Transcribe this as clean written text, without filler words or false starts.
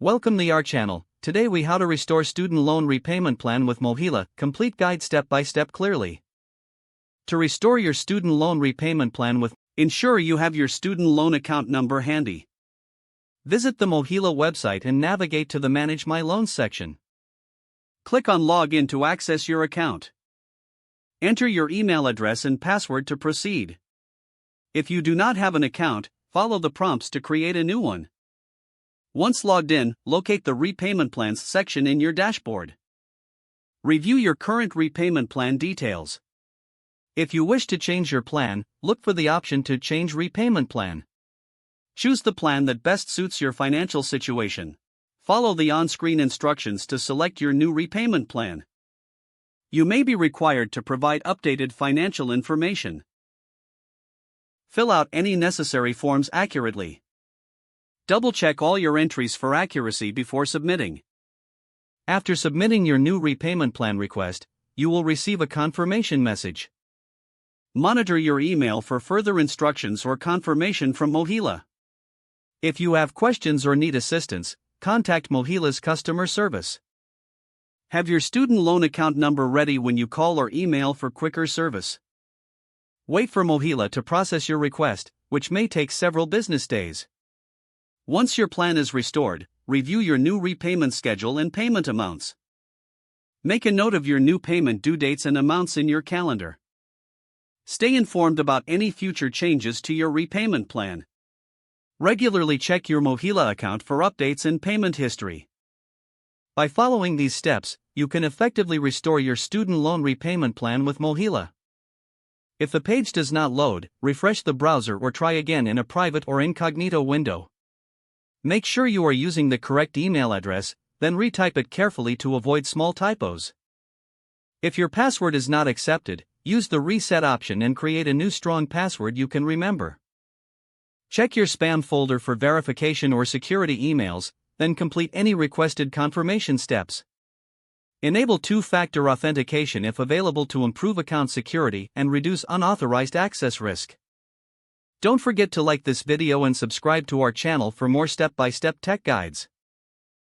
Welcome to our channel. Today we how to restore student loan repayment plan with Mohela, complete guide step by step clearly. To restore your student loan repayment plan with, ensure you have your student loan account number handy. Visit the Mohela website and navigate to the Manage My Loans section. Click on Login to access your account. Enter your email address and password to proceed. If you do not have an account, follow the prompts to create a new one. Once logged in, locate the Repayment Plans section in your dashboard. Review your current repayment plan details. If you wish to change your plan, look for the option to Change Repayment Plan. Choose the plan that best suits your financial situation. Follow the on-screen instructions to select your new repayment plan. You may be required to provide updated financial information. Fill out any necessary forms accurately. Double-check all your entries for accuracy before submitting. After submitting your new repayment plan request, you will receive a confirmation message. Monitor your email for further instructions or confirmation from Mohela. If you have questions or need assistance, contact Mohela's customer service. Have your student loan account number ready when you call or email for quicker service. Wait for Mohela to process your request, which may take several business days. Once your plan is restored, review your new repayment schedule and payment amounts. Make a note of your new payment due dates and amounts in your calendar. Stay informed about any future changes to your repayment plan. Regularly check your Mohela account for updates and payment history. By following these steps, you can effectively restore your student loan repayment plan with Mohela. If the page does not load, refresh the browser or try again in a private or incognito window. Make sure you are using the correct email address, then retype it carefully to avoid small typos. If your password is not accepted, use the reset option and create a new strong password you can remember. Check your spam folder for verification or security emails, then complete any requested confirmation steps. Enable two-factor authentication if available to improve account security and reduce unauthorized access risk. Don't forget to like this video and subscribe to our channel for more step-by-step tech guides.